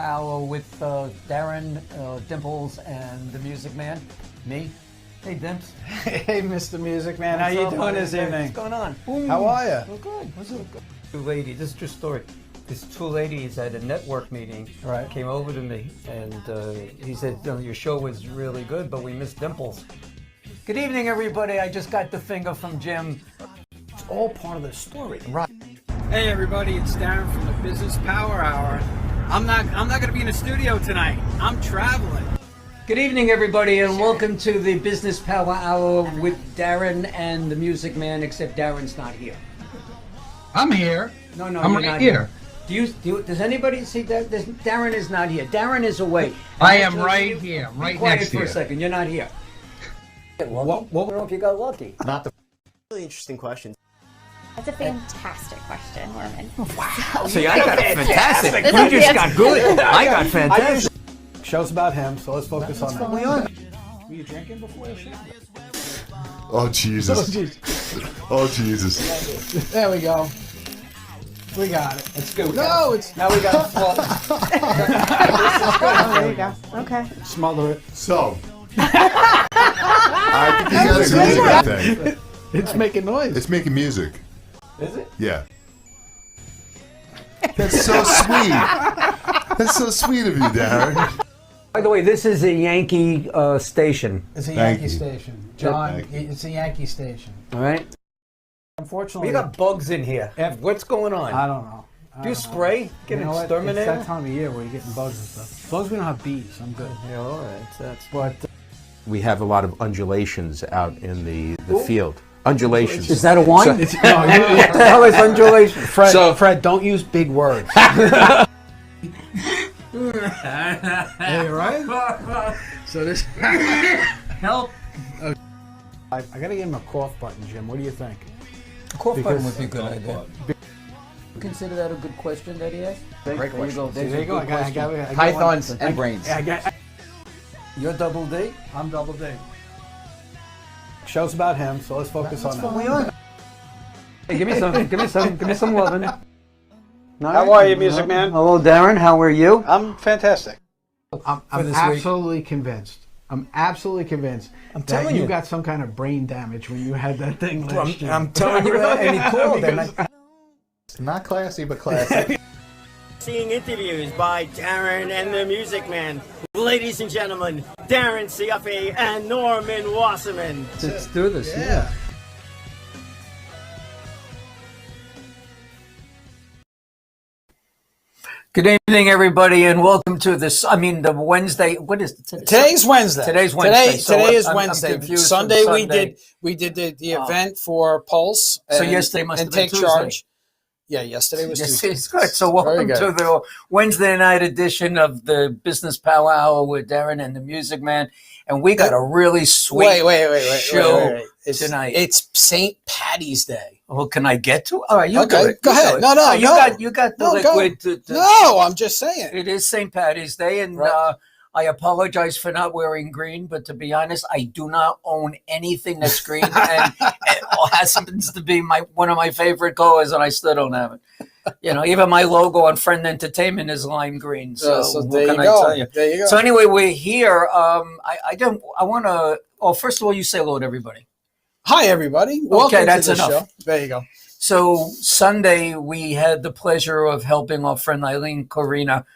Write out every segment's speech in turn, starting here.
Hour with Darren, Dimples, and the Music Man. Me. Hey, Dimps. Hey, Mr. Music Man. How What's you up, doing buddy? this evening? What's going on? How are you? Well, good. What's up? Two ladies. This is a true story. These two ladies at a network meeting came over to me, and he said, your show was really good, but we missed Dimples. Good evening, everybody. I just got the finger from Jim. It's all part of the story. Right. Hey, everybody. It's Darren from the Business Power Hour. I'm not going to be in the studio tonight. I'm traveling. Good evening, everybody, and welcome to the Business Power Hour with Darren and the Music Man, except Darren's not here. I'm here. No, I'm you're right not here. Does anybody see that? Darren is not here. Darren is away. I am right here, right Quiet next for to a you. second. You're not here. What? I don't know if you got lucky. Not the really interesting question. That's a fantastic question, Norman. Wow. See, I got fantastic. You just got good. I got fantastic. Show's about him, so let's focus on that. on. Were you drinking before the show? Oh Jesus! Oh Jesus! There we go. We got it. Let's go. No, it's Now we got to There you go. Okay. smother it. So, I think you guys are doing a good thing. It's making noise. It's making music. Is it? Yeah. That's so sweet. That's so sweet of you, Darren. By the way, this is a Yankee station. It's a Thank Yankee you. station, John. Thank you. It's a Yankee station. All right. Unfortunately, We got bugs in here. What's going on? I don't know. Do you spray? Get You an know what? exterminator? It's that time of year where you're getting bugs and stuff. As long as we don't have bees, I'm good. Yeah, all right. That's But We have a lot of undulations out in the field. Undulations. Is that a wine? no, What the hell is undulation? Fred, don't use big words. Hey, right? So this. Help. I gotta give him a cough button, Jim. What do you think? Cough Because- button would be a good idea. Consider that a good question that he asked? Great question. There you go. I got Pythons one. and brains. You're double D? I'm double D. Show's about him, so let's focus on that. Hey, give me some loving. How are you, Music Man? Hello, Darren. How are you? I'm fantastic. I'm this week. absolutely convinced. I'm absolutely convinced that telling you you. got some kind of brain damage when you had that thing last year. I'm telling you that, and he called. And Not classy, but classy. Seeing interviews by Darren and the Music Man. Ladies and gentlemen, Darren Ciaffi and Norman Wasserman. let's do this. Yeah. Good evening, everybody, and welcome to this. The Wednesday. What is it? Today's Wednesday. Today's Wednesday. Today, So today is I'm Wednesday. confused Sunday, from we Sunday. did the event for Pulse. So and, yesterday must and have been take Tuesday. charge. Yeah, yesterday was Yes, Tuesday. it's good. So welcome Very to good. the Wednesday night edition of the Business Power Hour with Darren and the Music Man, and we got a really sweet Wait, show It's, tonight. It's St. Patty's Day. Well, can I get to? All right, you Okay, do it. go You ahead. do it. No, you got the No, go. liquid. No, I'm just saying. It is St. Patty's Day, and Right. I apologize for not wearing green, but to be honest, I do not own anything that's green, and it happens to be one of my favorite colors, and I still don't have it. Even my logo on Friend Entertainment is lime green. So, So what there can you I go. tell you? There you go. So anyway, we're here. I want to. Oh, first of all, you say hello to everybody. Hi, everybody. Welcome that's to the enough. show. There you go. So Sunday, we had the pleasure of helping our friend Eileen Corina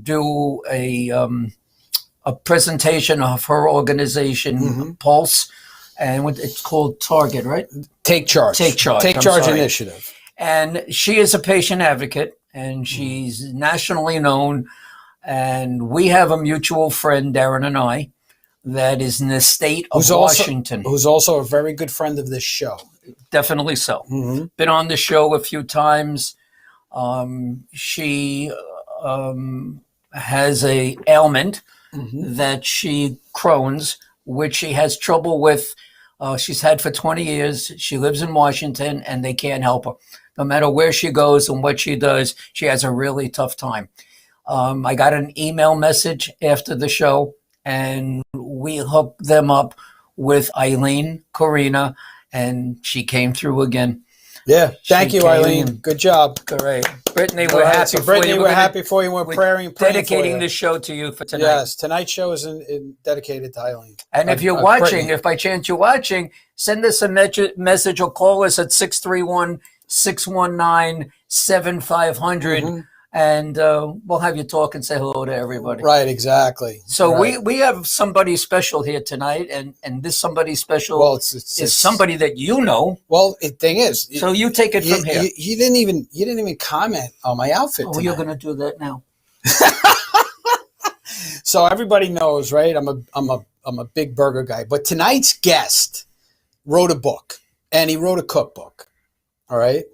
do a presentation of her organization, Pulse, and it's called Target, right? Take charge. Take charge. Take I'm charge sorry. initiative. And she is a patient advocate, and she's nationally known. And we have a mutual friend, Darren and I, that is in the state of Washington. Who's also a very good friend of this show. Definitely so. Been on the show a few times. She has a ailment that she Crohn's, which she has trouble with. She's had for 20 years. She lives in Washington, and they can't help her. No matter where she goes and what she does, she has a really tough time. I got an email message after the show, and we hooked them up with Eileen Corina, and she came through again. Yeah. Thank She you, came Eileen. in. Good job. Great. Brittany, All we're right, happy so for Brittany, you. we're happy for you. We're praying for dedicating you. this show to you for tonight. Yes, tonight's show is dedicated to Eileen. And if you're watching, if by chance you're watching, send us a message or call us at 631-619-7500, and we'll have you talk and say hello to everybody. Right, exactly. So right. we have somebody special here tonight, and this somebody special is somebody that you know. Well, the thing is, so you take it from here. You didn't even comment on my outfit. Oh, tonight. you're going to do that now. So everybody knows, right? I'm a big burger guy, but tonight's guest wrote a book, and he wrote a cookbook. All right,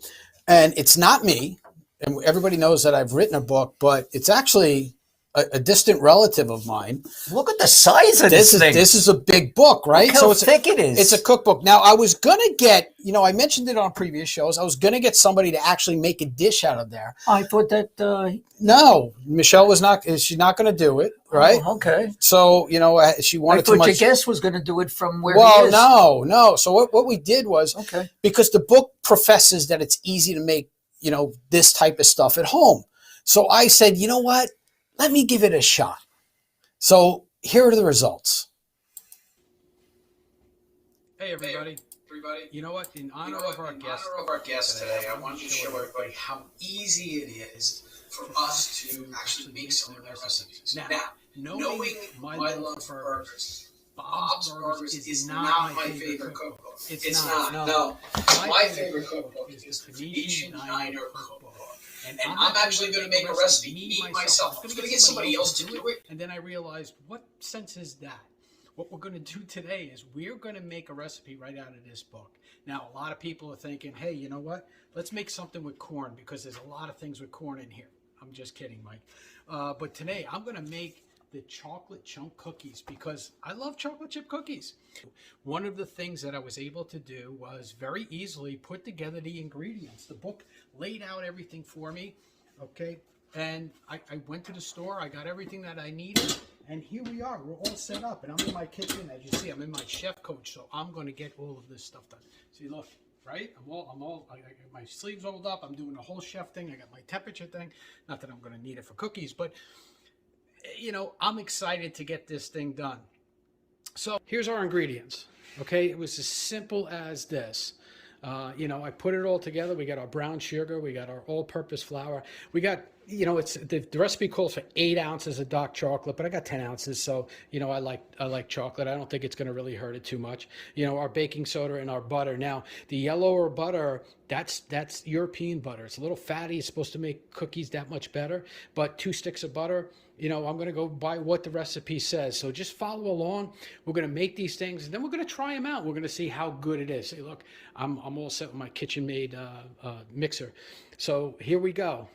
and it's not me, and everybody knows that I've written a book, but it's actually a distant relative of mine. Look at the size of this thing. This is a big book, right? Look how thick it is. It's a cookbook. Now, I was going to get, I mentioned it on previous shows. I was going to get somebody to actually make a dish out of there. I thought that... No, Michelle she's not going to do it, right? Oh, okay. So, she wanted to... I thought your guest was going to do it from where he is. Well, no. So what we did was, because the book professes that it's easy to make, this type of stuff at home. So I said, you know what? Let me give it a shot. So here are the results. Hey, everybody. You know what? In honor of our guest today, I want to show everybody how easy it is for us to actually make some of their recipes. Now, knowing my love for burgers, Bob's Burgers is not my favorite cookbook. It's not. No. My favorite cookbook is the Phoenician Diner Cookbook. And I'm actually going to make a recipe, eat myself. I'm going to get somebody else to do it. And then I realized, what sense is that? What we're going to do today is we're going to make a recipe right out of this book. Now, a lot of people are thinking, hey, you know what? Let's make something with corn, because there's a lot of things with corn in here. I'm just kidding, Mike. But today, I'm going to make the chocolate chunk cookies, because I love chocolate chip cookies. One of the things that I was able to do was very easily put together the ingredients. The book laid out everything for me, okay? And I went to the store, I got everything that I needed, and here we are. We're all set up, and I'm in my kitchen. As you see, I'm in my chef coach, so I'm going to get all of this stuff done. See, look, right? I got my sleeves rolled up. I'm doing the whole chef thing. I got my temperature thing. Not that I'm going to need it for cookies, but I'm excited to get this thing done. So here's our ingredients. Okay, it was as simple as this. I put it all together. We got our brown sugar. We got our all-purpose flour. We got, it's the recipe calls for 8 ounces of dark chocolate, but I got 10 ounces. So, I like chocolate. I don't think it's going to really hurt it too much. Our baking soda and our butter. Now, the yellower butter, that's European butter. It's a little fatty. It's supposed to make cookies that much better. But 2 sticks of butter, I'm going to go by what the recipe says. So just follow along. We're going to make these things, and then we're going to try them out. We're going to see how good it is. Say, look, I'm all set with my kitchen-made mixer. So here we go.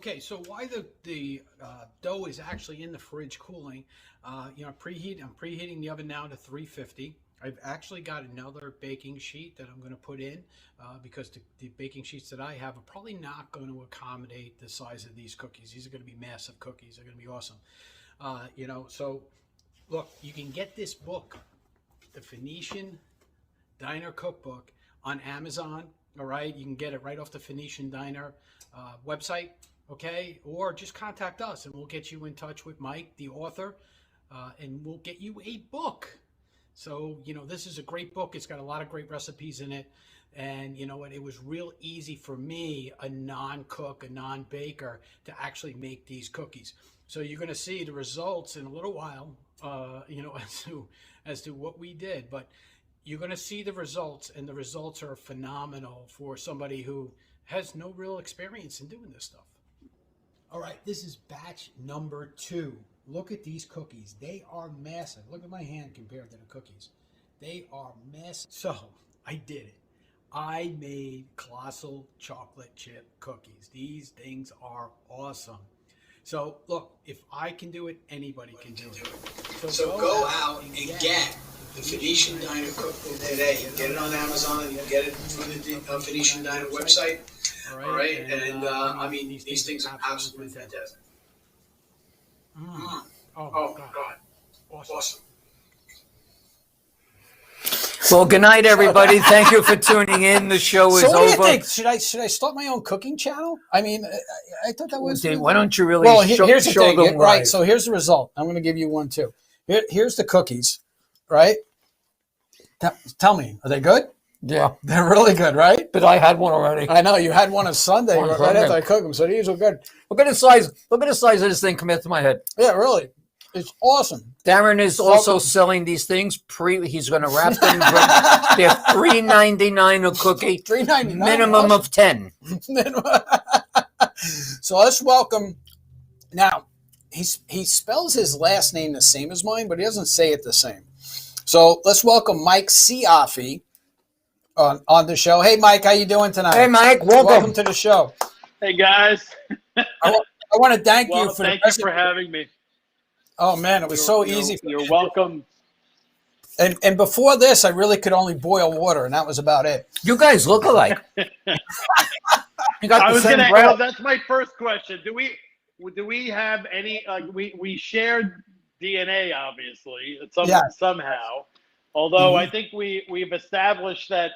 Okay, so why the dough is actually in the fridge cooling, I'm preheating the oven now to 350. I've actually got another baking sheet that I'm going to put in because the baking sheets that I have are probably not going to accommodate the size of these cookies. These are going to be massive cookies. They're going to be awesome. So look, you can get this book, the Phoenician Diner Cookbook, on Amazon. All right, you can get it right off the Phoenician Diner website. Okay, or just contact us and we'll get you in touch with Mike, the author, and we'll get you a book. So, this is a great book. It's got a lot of great recipes in it. And you know what? It was real easy for me, a non-cook, a non-baker, to actually make these cookies. So you're going to see the results in a little while, as to what we did. But you're going to see the results, and the results are phenomenal for somebody who has no real experience in doing this stuff. All right, this is batch number 2. Look at these cookies. They are massive. Look at my hand compared to the cookies. They are massive. So I did it. I made colossal chocolate chip cookies. These things are awesome. So look, if I can do it, anybody can do it. So go out and get the Phoenician Diner Cookbook today. You can get it on Amazon, and you can get it from the Phoenician Diner website. All right, and I mean, these things are absolutely fantastic. Oh God. Awesome. Well, good night, everybody. Thank you for tuning in. The show is So what over. do you think? Should I start my own cooking channel? I mean, I thought that was. Why don't you really here's the show thing, them right? live? So here's the result. I'm going to give you one too. Here's the cookies, right? Tell me, are they good? Yeah, They're really good, right? but I had one already. I know you had one on Sunday On right Sunday. after I cooked them, so these are good. Look at the size. Look at the size of this thing compared to my head. Yeah, really, it's awesome. Darren is also selling these things. He's going to wrap them. They're $3.99 a cookie. $3.99. Minimum of 10. So let's welcome. Now, he spells his last name the same as mine, but he doesn't say it the same. So let's welcome Mike Ciaffi on the show. Hey, Mike, how you doing tonight? Hey, Mike, welcome to the show. Hey guys. I want to thank you for thank you for having me. Oh man, it was so easy. You're welcome. And before this, I really could only boil water, and that was about it. You guys look alike. You got I the was same gonna. breath. Well, that's my first question. Do we have any? We shared DNA, obviously, somehow. Although I think we've established that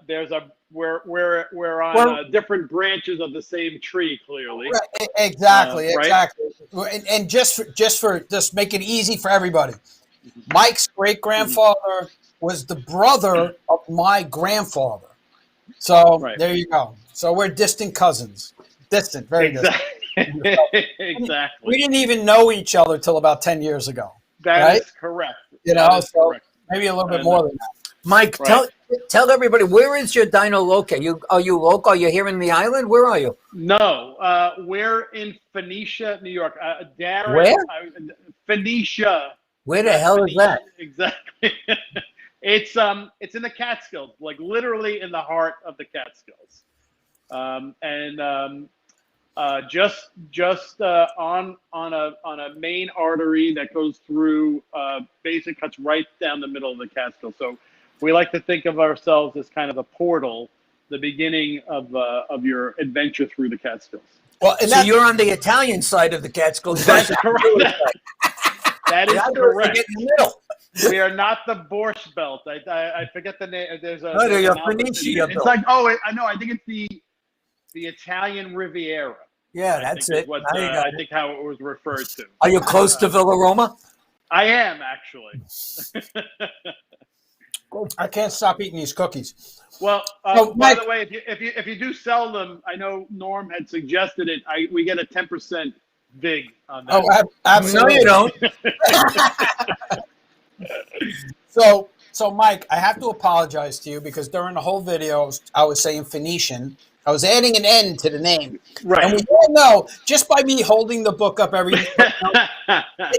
there's we're on different branches of the same tree, clearly. Right, exactly. Right? And just make it easy for everybody. Mike's great grandfather was the brother of my grandfather. So there you go. So we're distant cousins. Distant, very distant. Exactly. We didn't even know each other till about 10 years ago. That is correct. Correct. Maybe a little bit more than that. Mike, tell everybody, where is your diner located? Are you local? Are you here in the island? Where are you? No, we're in Phoenicia, New York. Darren, Where? Phoenicia. Where the hell is that? Exactly. It's in the Catskills, like literally in the heart of the Catskills, just on a main artery that goes through, basically cuts right down the middle of the Catskills. So we like to think of ourselves as kind of a portal, the beginning of your adventure through the Catskills. Well, and so you're on the Italian side of the Catskills. That's correct. That is correct. In the middle. We are not the Borscht Belt. I forget the name. There's a. No, you're Phoenicia. It's like I think it's the Italian Riviera. Yeah, that's it. I think how it was referred to. Are you close to Villa Roma? I am actually. I can't stop eating these cookies. Well, by the way, if you do sell them, I know Norm had suggested it. We get a 10% vig on that. Oh, absolutely. No, you don't. So Mike, I have to apologize to you because during the whole video, I was saying Phoenician. I was adding an N to the name. Right. And we all know, just by me holding the book up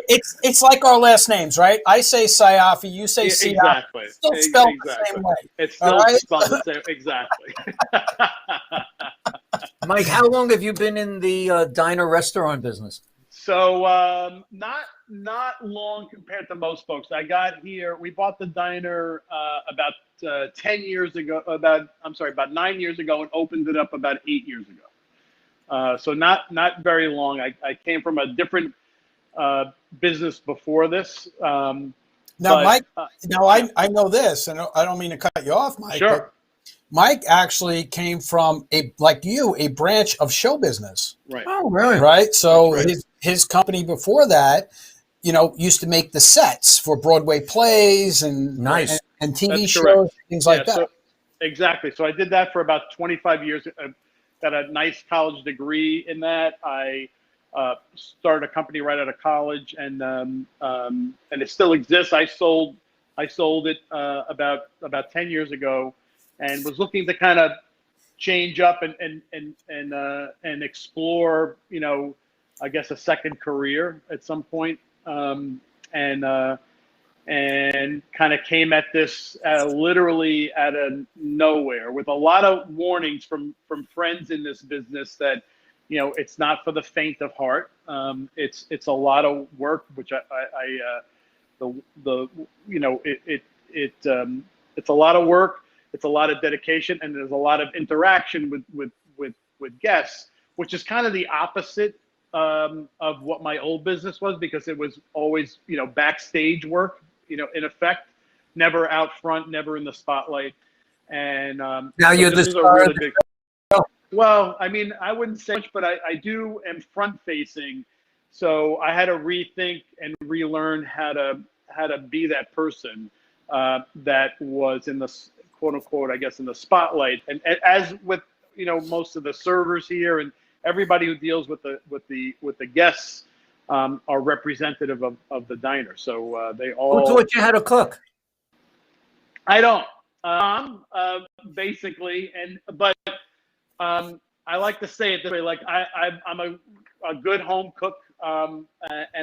it's like our last names, right? I say Ciaffi, you say Ciaffi. Exactly. It's still spelled the same way. It's still spelled the same. Exactly. Mike, how long have you been in the diner restaurant business? So not long compared to most folks. I got here. We bought the diner about 10 years ago. About 9 years ago, and opened it up about 8 years ago. So not very long. I came from a different business before this. Mike. I know this, and I don't mean to cut you off, Mike. Sure. But Mike actually came from a branch of show business. Right. Oh, really? Right. So his company before that, used to make the sets for Broadway plays and Nice. and TV That's shows, correct. things like that. So, exactly. So I did that for about 25 years. Got a nice college degree in that. I started a company right out of college, and it still exists. I sold it about 10 years ago, and was looking to kind of change up and explore, I guess a second career at some point, and kind of came at this literally out of nowhere, with a lot of warnings from friends in this business that, it's not for the faint of heart. It's a lot of work, which it's a lot of work. It's a lot of dedication, and there's a lot of interaction with guests, which is kind of the opposite of what my old business was, because it was always, backstage work, in effect, never out front, never in the spotlight. And Now so you're this the is a star really of the big. Well, I mean, I wouldn't say much, but I am front facing, so I had to rethink and relearn how to be that person that was in the quote unquote, I guess, in the spotlight. And as with most of the servers here and everybody who deals with the guests are representative of the diner. So they all. Who taught you how to cook? I don't. Basically, but I like to say it this way: like I'm a good home cook, and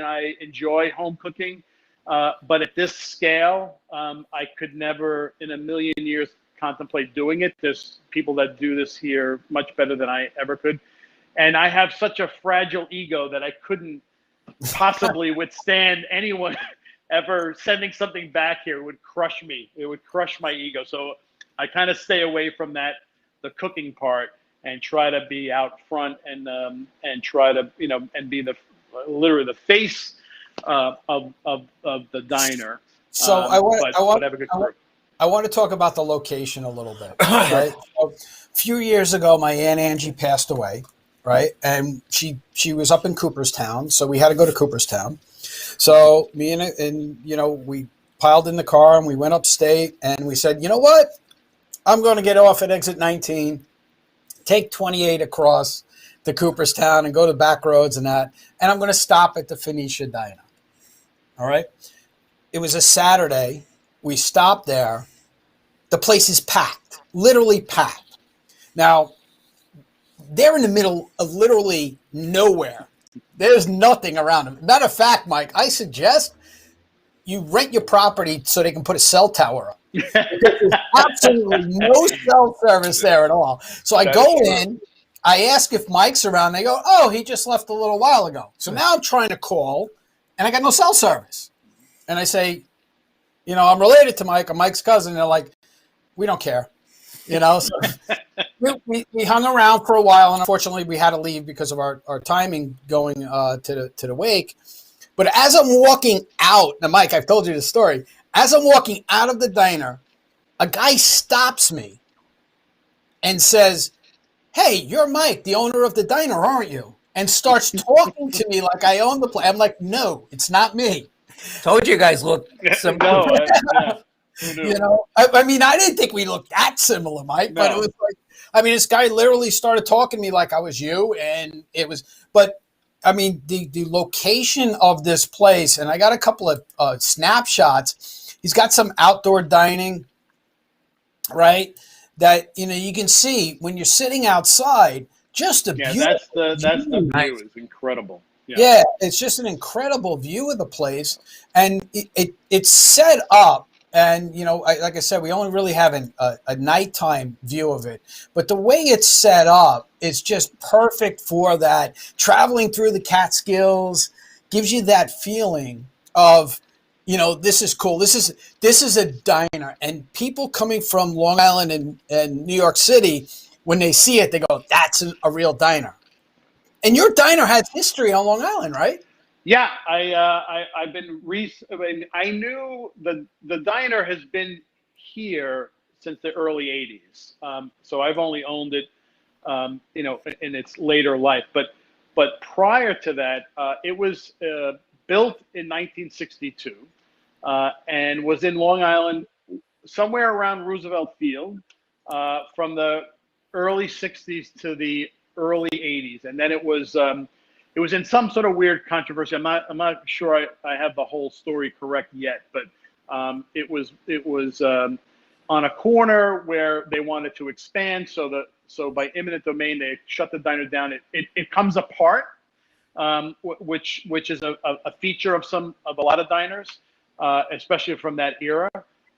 I enjoy home cooking. But at this scale, I could never in a million years contemplate doing it. There's people that do this here much better than I ever could. And I have such a fragile ego that I couldn't possibly withstand anyone ever sending something back here. It would crush me. It would crush my ego. So I kind of stay away from the cooking part, and try to be out front and try to, and be literally the face of the diner. So I want to talk about the location a little bit. Right? So, a few years ago, my Aunt Angie passed away, right? And she was up in Cooperstown, so we had to go to Cooperstown. So me and we piled in the car and we went upstate, and we said, you know what? I'm going to get off at exit 19, take 28 across to Cooperstown and go to back roads and that, and I'm going to stop at the Phoenicia Diner. All right? It was a Saturday. We stopped there. The place is packed, literally packed. Now, they're in the middle of literally nowhere. There's nothing around them. Matter of fact, Mike, I suggest you rent your property so they can put a cell tower up. Because there's absolutely no cell service there at all. So I go in, I ask if Mike's around. They go, oh, he just left a little while ago. So now I'm trying to call, and I got no cell service. And I say, I'm related to Mike. I'm Mike's cousin. And they're like, we don't care. So we hung around for a while, and unfortunately we had to leave because of our timing going to the wake. But as I'm walking out, now Mike, I've told you this story. As I'm walking out of the diner, a guy stops me and says, hey, you're Mike, the owner of the diner, aren't you? And starts talking to me like I own the place. I'm like, no, it's not me. Told you guys look similar. I mean, I didn't think we looked that similar, Mike, but it was like, this guy literally started talking to me like I was you, and it was, but the location of this place, and I got a couple of snapshots. He's got some outdoor dining, right? That, you can see when you're sitting outside, just a beautiful that's the view is incredible. Yeah, it's just an incredible view of the place, and it's set up. And like I said, we only really have a nighttime view of it, but the way it's set up is just perfect for that. Traveling through the Catskills gives you that feeling of, this is cool. This is a diner, and people coming from Long Island and New York City, when they see it, they go, "That's a real diner." And your diner has history on Long Island, right? Yeah, I've been. I knew the diner has been here since the early '80s. So I've only owned it, in its later life. But prior to that, it was built in 1962 and was in Long Island somewhere around Roosevelt Field from the early 60s to the early 80s. And then it was in some sort of weird controversy. I'm not sure I have the whole story correct yet, but it was on a corner where they wanted to expand. So by eminent domain, they shut the diner down. It comes apart, which is a feature of a lot of diners, especially from that era.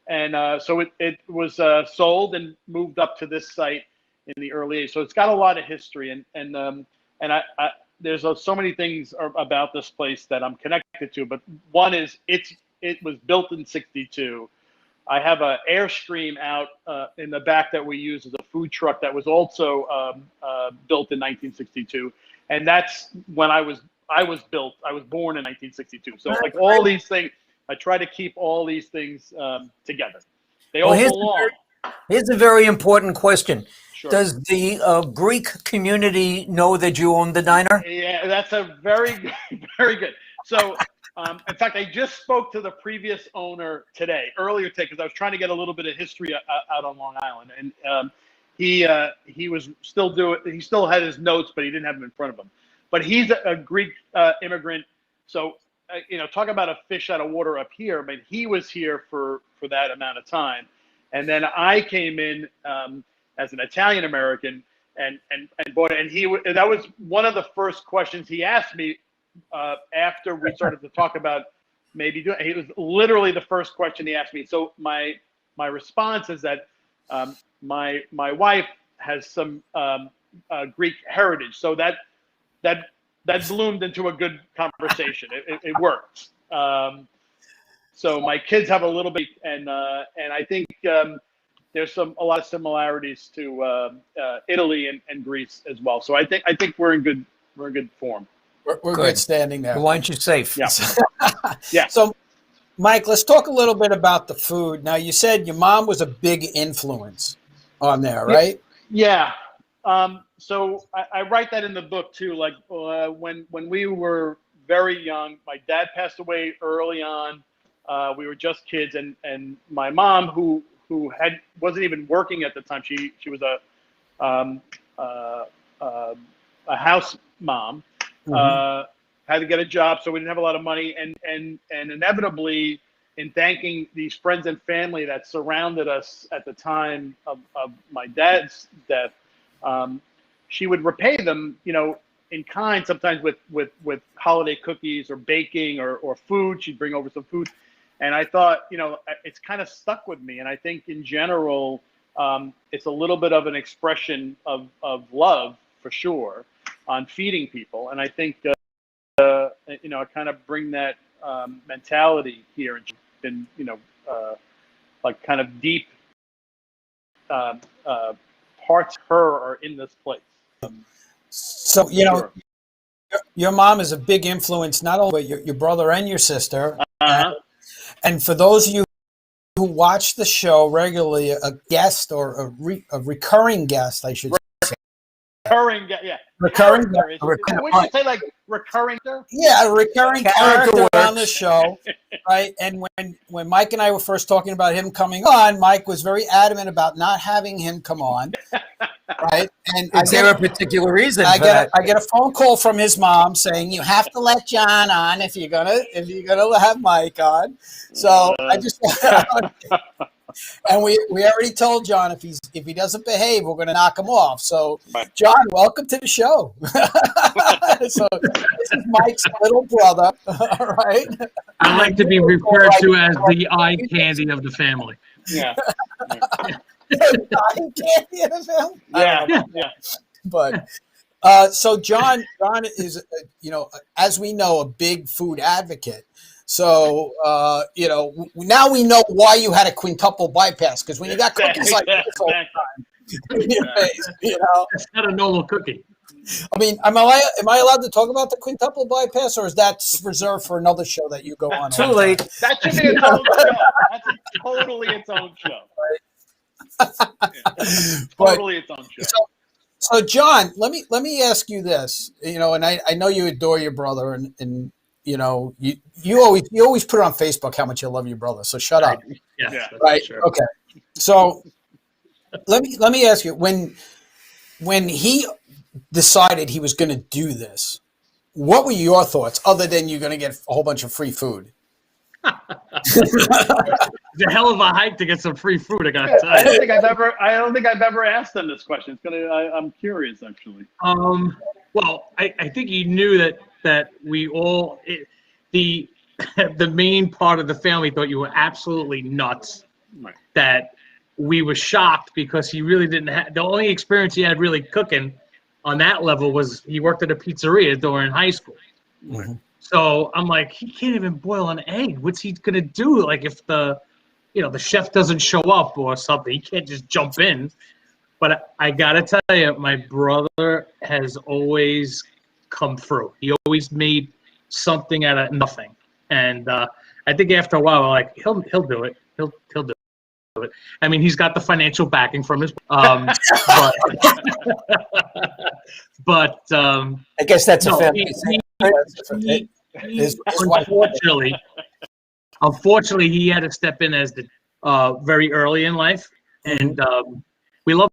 And so it was sold and moved up to this site in the early 80s. So it's got a lot of history, and I there's so many things about this place that I'm connected to. But one is it was built in '62. I have an Airstream out in the back that we use as a food truck that was also built in 1962, and that's when I was built. I was born in 1962. So like all these things, I try to keep all these things together. They all belong. Here's a very important question. Sure. Does the Greek community know that you own the diner? Yeah, that's a very good. So, in fact, I just spoke to the previous owner earlier today, because I was trying to get a little bit of history out on Long Island, and he was still he still had his notes, but he didn't have them in front of him. But he's a Greek immigrant, so talk about a fish out of water up here. But he was here for that amount of time, and then I came in as an Italian American and bought it. And that was one of the first questions he asked me after we started to talk about maybe doing. It was literally the first question he asked me. So my response is that my wife has some Greek heritage, so that bloomed into a good conversation. It worked. So my kids have a little bit, and I think there's a lot of similarities to Italy and Greece as well. So I think we're in good form. We're good standing there. Why aren't you safe? Yeah. Yeah. So, Mike, let's talk a little bit about the food. Now, you said your mom was a big influence on there, right? Yeah. So I write that in the book too. Like when we were very young, my dad passed away early on. We were just kids, and my mom, who wasn't even working at the time. She was a house mom. Had to get a job, so we didn't have a lot of money, and inevitably, in thanking these friends and family that surrounded us at the time of my dad's death, she would repay them, in kind, sometimes with holiday cookies or baking or food. She'd bring over some food. And I thought, it's kind of stuck with me. And I think in general, it's a little bit of an expression of love, for sure, on feeding people. And I think, I kind of bring that mentality here, and like kind of deep parts of her are in this place. So, Sure. your mom is a big influence, not only your brother and your sister. And for those of you who watch the show regularly, a guest or a recurring guest, I should say. Recurring, yeah. Recurring. Would you say like recurring? Yeah, a recurring character on the show, right? And when Mike and I were first talking about him coming on, Mike was very adamant about not having him come on, right? And Is there a particular reason? I get a phone call from his mom saying you have to let John on if you're gonna have Mike on. So I just and we already told John if he doesn't behave, we're going to knock him off. So John, welcome to the show. So this is Mike's little brother, right? I like to be referred to as the eye candy of the family. Yeah. Eye candy of the family? Yeah. But so John is, as we know, a big food advocate. So, now we know why you had a quintuple bypass, because when you got cookies like this all the time in your face, It's not a normal cookie. I mean, am I allowed to talk about the quintuple bypass, or is that reserved for another show that you go on? Too late. That should be its own show. That's totally its own show. Totally its own show. So John, let me ask you this, and I know you adore your brother, and you know, you always put it on Facebook how much you love your brother. So shut up. Yes, Yeah. that's Right. Sure. Okay. So let me ask you, when he decided he was going to do this, what were your thoughts other than you're going to get a whole bunch of free food? It's a hell of a hike to get some free food. I gotta I tell don't you. think I've ever asked them this question. I'm curious actually. Well, I think he knew that we all the the main part of the family thought you were absolutely nuts. Right. That we were shocked because he really didn't have the only experience he had really cooking on that level was he worked at a pizzeria during high school. Mm-hmm. So I'm like, he can't even boil an egg. What's he gonna do? Like if the chef doesn't show up or something, he can't just jump in. But I gotta tell you, my brother has always come through. He always made something out of nothing, and I think after a while, like he'll do it. He'll do it. I mean, he's got the financial backing from his, but I guess that's a no, family. His wife. unfortunately, he had to step in as the very early in life, and we love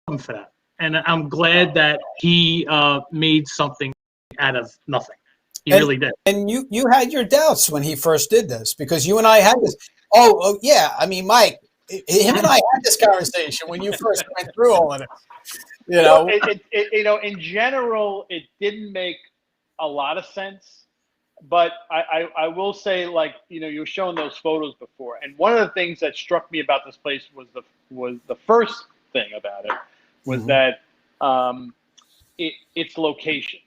him for that. And I'm glad that he made something out of nothing. He really did. And you had your doubts when he first did this because you and I had this. Oh yeah, I mean, Mike, him and I had this conversation when you first went through all of it. You know, In general, it didn't make a lot of sense. But I will say, like, you were showing those photos before, and one of the things that struck me about this place was the first thing about it was that its location.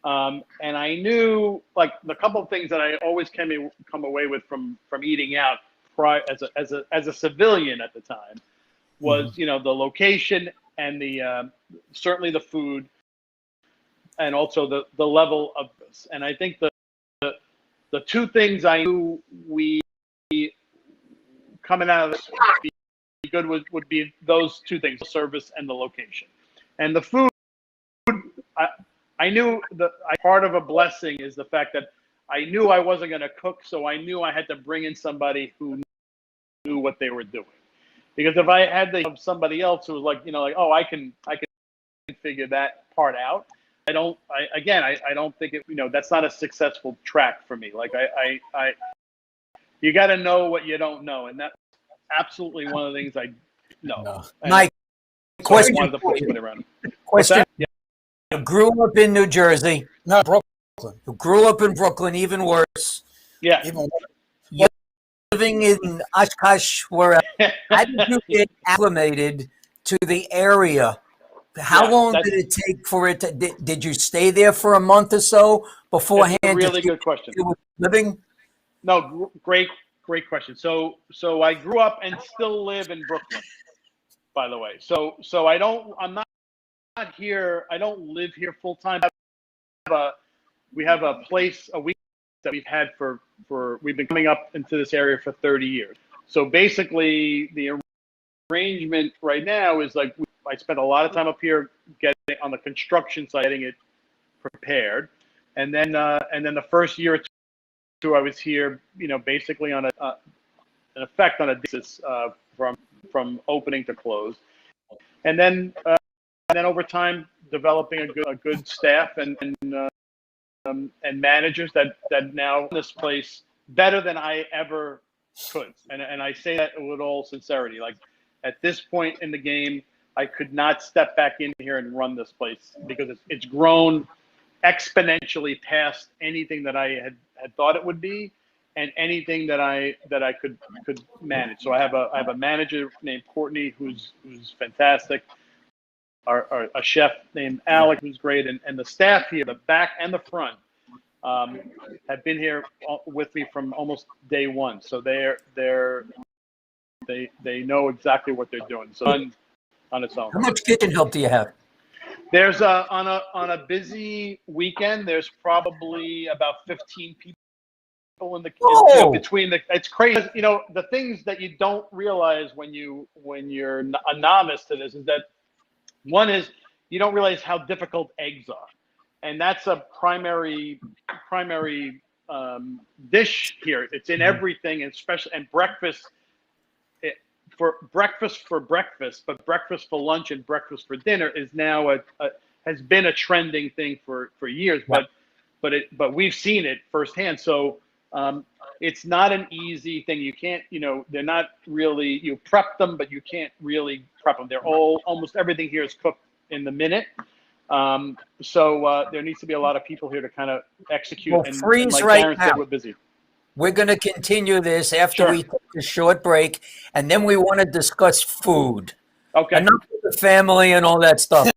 And I knew, like, the couple of things that I always come away with from eating out as a civilian at the time was the location and the certainly the food and also the level of this. And I think the two things I knew we coming out of this would be good would be those two things: the service and the location. And the food, I knew part of a blessing is the fact that I knew I wasn't going to cook, so I knew I had to bring in somebody who knew what they were doing. Because if I had to have somebody else who was like, oh, I can figure that part out. I don't think it, that's not a successful track for me. Like you got to know what you don't know. And that's absolutely one of the things I know. No. Mike, question. Question. Yeah. You grew up in New Jersey. No, Brooklyn. You grew up in Brooklyn, even worse. Yeah. Even Living in Oshkosh, where how did you get acclimated to the area? How long did it take for it to? Did you stay there for a month or so beforehand? That's a really good question. Living? No, great question. So I grew up and still live in Brooklyn, by the way. So I'm not here. I don't live here full time. We have a place a week that we've had for we've been coming up into this area for 30 years. So basically the arrangement right now is like I spent a lot of time up here getting on the construction side, getting it prepared, and then the first year or two I was here, basically on an effect on a basis from opening to close, and then over time developing a good staff and managers that now run this place better than I ever could, and I say that with all sincerity. Like at this point in the game, I could not step back in here and run this place because it's grown exponentially past anything that I had thought it would be, and anything that I could manage. So I have a manager named Courtney who's fantastic, a chef named Alec who's great, and the staff here, the back and the front, have been here with me from almost day one. So they know exactly what they're doing. So on its own. How much kitchen help do you have? There's on a busy weekend, there's probably about 15 people in the between the. It's crazy. The things that you don't realize when you're a novice to this is that one is you don't realize how difficult eggs are, and that's a primary dish here. It's in everything, and especially and breakfast. For breakfast, but breakfast for lunch and breakfast for dinner is now has been a trending thing for years. Right. But we've seen it firsthand. So it's not an easy thing. You can't, they're not really, you prep them, but you can't really prep them. They're almost everything here is cooked in the minute. So there needs to be a lot of people here to kind of execute. Well, and freeze like right Darren now. said, we're busy. We're going to continue this after Sure. we take a short break, and then we want to discuss food. Okay. Enough with the family and all that stuff.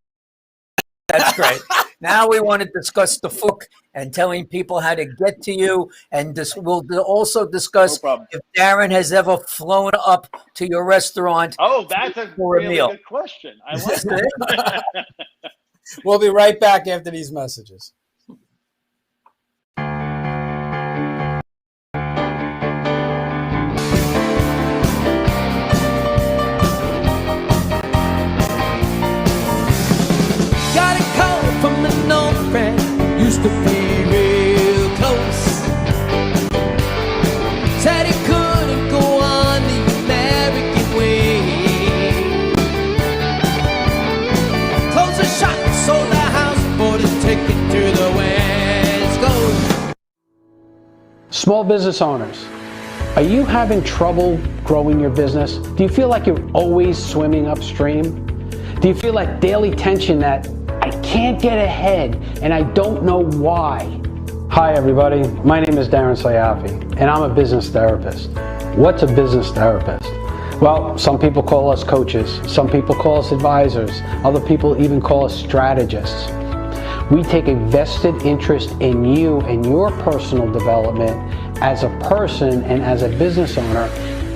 That's great. Now we want to discuss the food and telling people how to get to you. And we'll also discuss No problem. if Darren has ever flown up to your restaurant. Oh, that's a for a really meal. good question. I like that. We'll be right back after these messages. Got a call from an old friend, used to be real close. Said he couldn't go on the American way. Closed the shop, sold the house, bought a ticket to the West Coast. Small business owners, are you having trouble growing your business? Do you feel like you're always swimming upstream? Do you feel like daily tension that I can't get ahead and I don't know why? Hi everybody, my name is Darren Sayafi and I'm a business therapist. What's a business therapist? Well, some people call us coaches, some people call us advisors, other people even call us strategists. We take a vested interest in you and your personal development as a person and as a business owner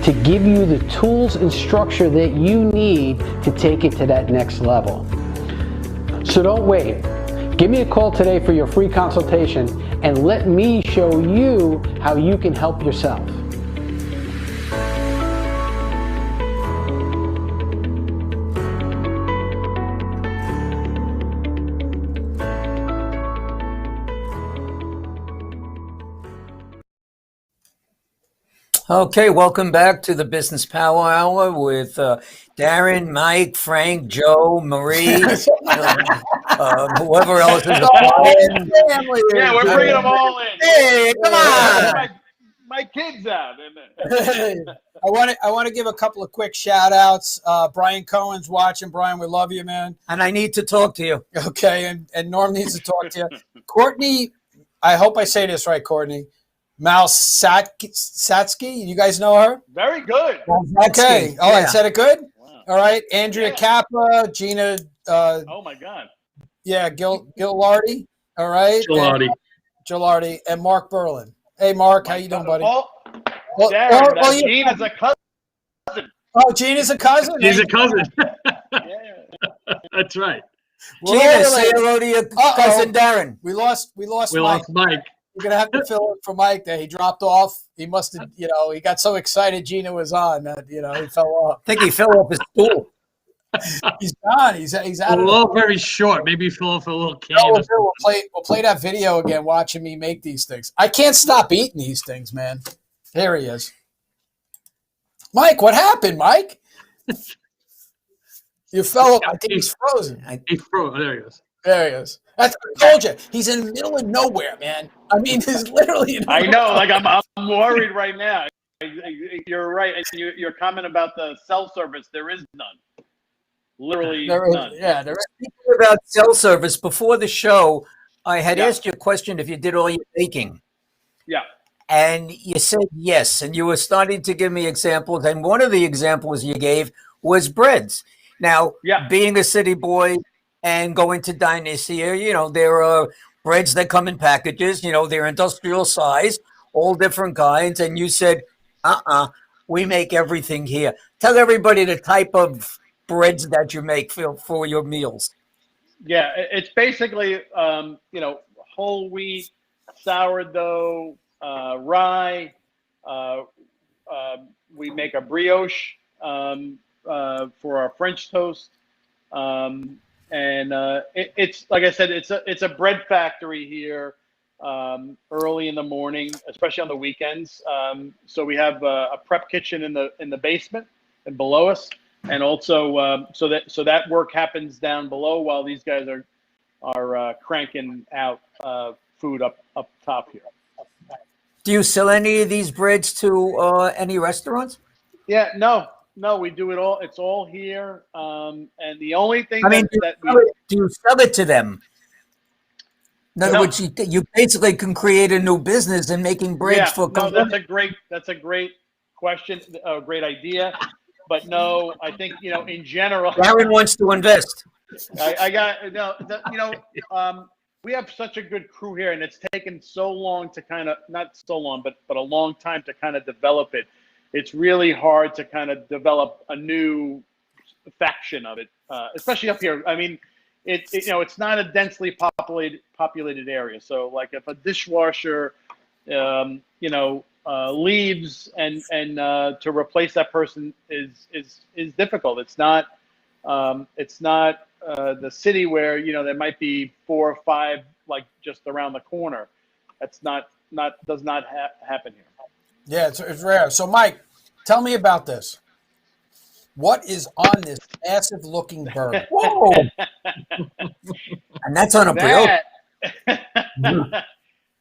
to give you the tools and structure that you need to take it to that next level. So don't wait. Give me a call today for your free consultation and let me show you how you can help yourself. Okay, welcome back to the Business Power Hour with Darren, Mike, Frank, Joe, Marie, whoever else is applying. Yeah, we're bringing them all in. Hey, come on! My kids out. I want to give a couple of quick shout outs. Brian Cohen's watching. Brian, we love you, man. And I need to talk to you. Okay, and Norm needs to talk to you. Courtney, I hope I say this right, Courtney. Satsky, you guys know her? Very good. Okay, all right, said it good? Wow. All right, Andrea Kappa, Gina, Oh my God. yeah, Gilardi, all right? Gilardi, and Mark Berlin. Hey, Mark, how you doing, buddy? Oh, Darren, Gina's a cousin. Oh, Gina's a cousin? He's a cousin. Yeah. That's right. Gina, say hello to your cousin Darren. We lost We Mike. lost Mike. We're gonna have to fill in for Mike there. He dropped off. He must have, he got so excited Gina was on that, he fell off. I think he fell off his stool. He's gone. He's out A of little very short. Maybe fill off a little can. No, we'll play that video again, watching me make these things. I can't stop eating these things, man. There he is. Mike, what happened, Mike? You fell off. I think he's frozen. He froze. There he is. There he is. I told you, he's in the middle of nowhere, man. I mean, he's literally in the I know, like I'm worried right now. You're right. And your comment about the cell service, there is none. Literally none. Yeah, there is. Speaking about cell service, before the show, I had Yeah. asked you a question if you did all your baking. Yeah. And you said yes, and you were starting to give me examples. And one of the examples you gave was breads. Now, being a city boy and going to diners here, there are breads that come in packages. They're industrial size, all different kinds. And you said, we make everything here. Tell everybody the type of breads that you make for your meals. Yeah, it's basically, whole wheat, sourdough, rye. We make a brioche for our French toast. It's like I said, it's a bread factory here. early in the morning, especially on the weekends. So we have a prep kitchen in the basement and below us, and also so that work happens down below while these guys are cranking out food up top here. Do you sell any of these breads to any restaurants? Yeah, no, we do it all. It's all here, and the only thing Do you sell it to them? In other words, you basically can create a new business in making breads for. No, that's a great question, a great idea, but no, I think in general. Darren wants to invest. I got we have such a good crew here, and it's taken so long to not so long, but a long time to kind of develop it. It's really hard to kind of develop a new faction of it, especially up here. I mean, it's not a densely populated area. So like if a dishwasher, leaves and to replace that person is difficult. It's not the city where there might be 4 or 5 like just around the corner. That's does not happen here. Yeah, it's rare. So Mike, tell me about this. What is on this massive looking burger? Whoa! And that's on a brioche.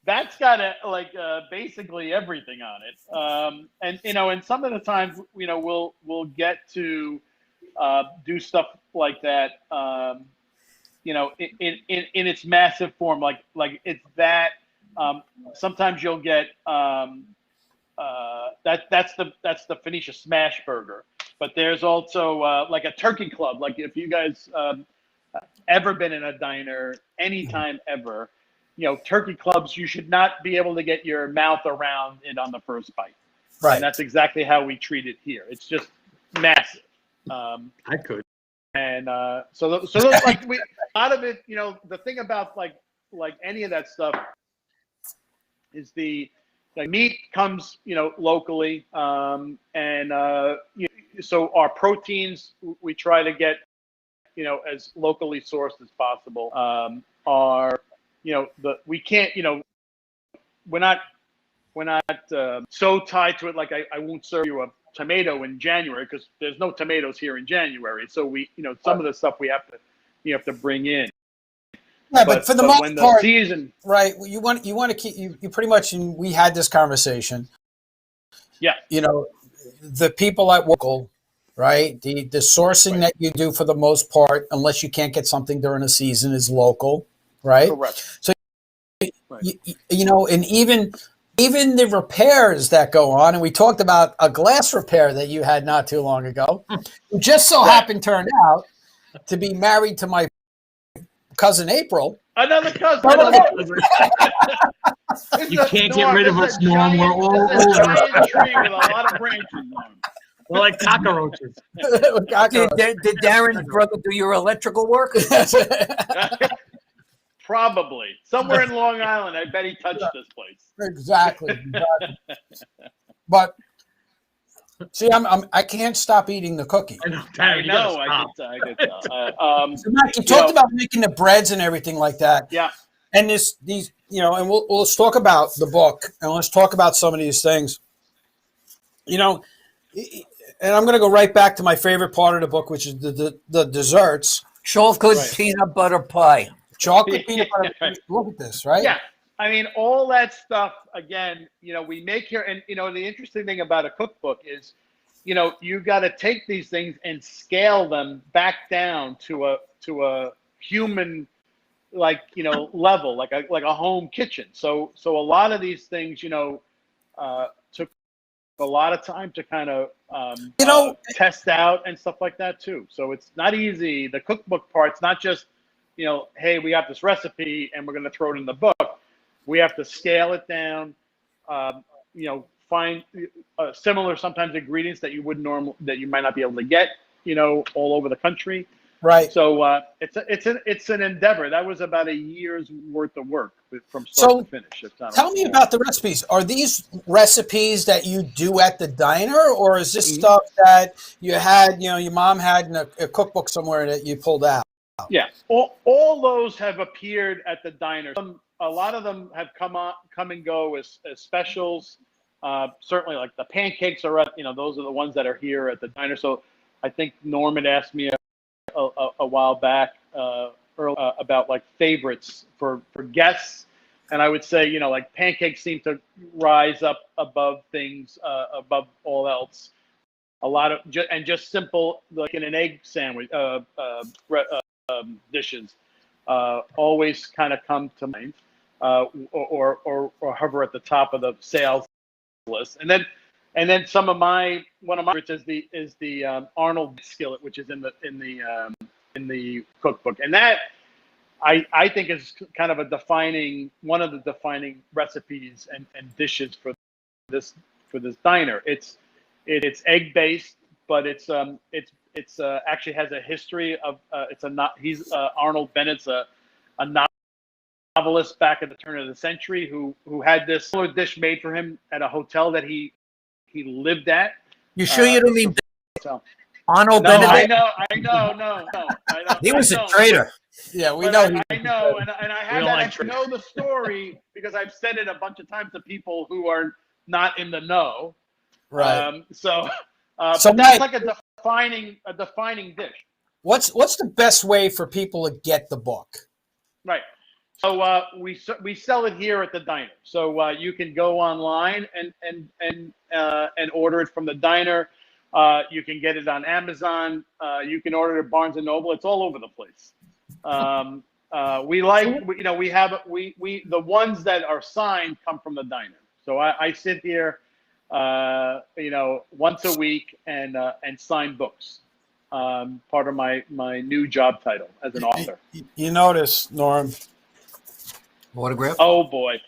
That's got basically everything on it. And some of the times we'll get to do stuff like that. In its massive form, like it's that. Sometimes you'll get that's the Phoenicia Smash Burger. But there's also like a turkey club. Like if you guys ever been in a diner anytime ever, turkey clubs, you should not be able to get your mouth around it on the first bite. Right. And that's exactly how we treat it here. It's just massive. I could. And so those like a lot of it, the thing about like any of that stuff is the meat comes, locally, so our proteins we try to get, as locally sourced as possible. We can't, we're not so tied to it. Like I won't serve you a tomato in January because there's no tomatoes here in January. So we, some of the stuff we have to bring in. Yeah, but for the most when the part, season, right? You want to keep you pretty much. And we had this conversation. Yeah. The people at local, right? The sourcing that you do for the most part, unless you can't get something during the season, is local, right? Correct. So, and even the repairs that go on, and we talked about a glass repair that you had not too long ago, who just so happened turned out to be married to my cousin April. Another cousin. You can't get rid of us, Norm. We're all a giant tree with a lot of branches on it. We're like cockroaches. Did Darren's brother do your electrical work? Probably. Somewhere in Long Island, I bet he touched this place. Exactly. But see, I can't stop eating the cookie. I know. I could tell. So Matt, you talked about making the breads and everything like that. Yeah. And these, and let's talk about the book and let's talk about some of these things. And I'm going to go right back to my favorite part of the book, which is the desserts. Chocolate peanut butter pie. Chocolate peanut butter. Right. Look at this, right? Yeah. I mean, all that stuff, again, we make here. And, the interesting thing about a cookbook is, you got to take these things and scale them back down to a human, level, like a home kitchen. So a lot of these things, took a lot of time to kind of, test out and stuff like that too. So it's not easy. The cookbook part's not just, hey, we got this recipe and we're going to throw it in the book. We have to scale it down, find similar sometimes ingredients that you might not be able to get, all over the country. Right. So it's an endeavor. That was about a year's worth of work from start to finish. Tell me about the recipes. Are these recipes that you do at the diner, or is this stuff that you had, your mom had in a cookbook somewhere that you pulled out? Yeah, all those have appeared at the diner. Some a lot of them have come and go as specials. Certainly, like the pancakes are at, those are the ones that are here at the diner. So I think Norman asked me a while back about like favorites for guests. And I would say, like pancakes seem to rise up above things, above all else. A lot of just simple, like in an egg sandwich, dishes, always kind of come to mind, or hover at the top of the sales list. And then one of my favorites is the Arnold skillet, which is in the cookbook, and that I think is kind of one of the defining recipes and dishes for this diner. It's egg based, but it's actually has a history of Arnold Bennett's a novelist back at the turn of the century who had this dish made for him at a hotel that he lived at. You sure you don't mean Arnold No, Bennett? I know. He was a traitor. Yeah, we But know. I know, and I know the story because I've said it a bunch of times to people who are not in the know. Right. So So but that's Mike, like a defining dish. what's the best way for people to get the book? Right. So we sell it here at the diner. So you can go online and order it from the diner. You can get it on Amazon. You can order it at Barnes and Noble. It's all over the place. The ones that are signed come from the diner. So I sit here, once a week and sign books. Part of my new job title as an author. You notice, Norm? Autograph? Oh boy,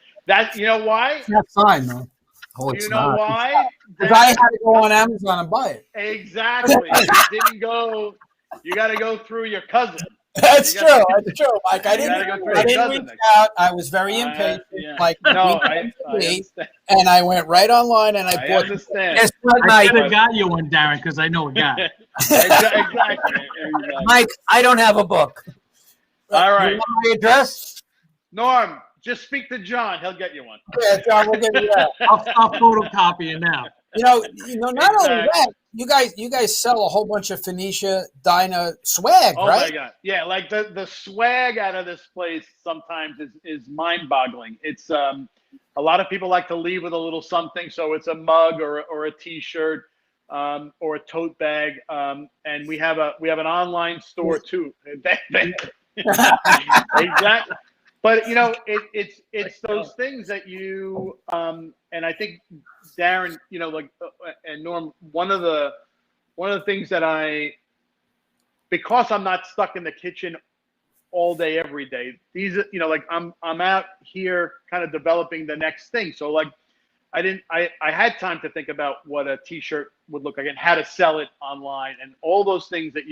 you know why? It's not signed, man. Oh, You know why? Because I had to go on Amazon and buy it. Exactly. You didn't go. You got to go through your cousin. That's true. That's true, Mike. I You gotta go through didn't your reach cousin. out. I was very impatient. Yeah. Like No, we I understand. and I went right online and I I bought. understand. Yes, I Mike. could have got you one, Darren, because I know a guy. Exactly. Mike, I don't have a book. All You right, want my address? Norm. Just speak to John. He'll get you one. Yeah, John, we'll give you that. I'll stop photocopying now. Not only that, you guys sell a whole bunch of Phoenicia Diner swag, Oh right? my God. Yeah, like the swag out of this place sometimes is mind-boggling. It's a lot of people like to leave with a little something, so it's a mug or a T-shirt or a tote bag, and we have an online store too. Exactly. But it's those things that you and I think Darren, and Norm, one of the things that because I'm not stuck in the kitchen all day every day, these I'm out here kind of developing the next thing. So like I had time to think about what a T-shirt would look like and how to sell it online and all those things that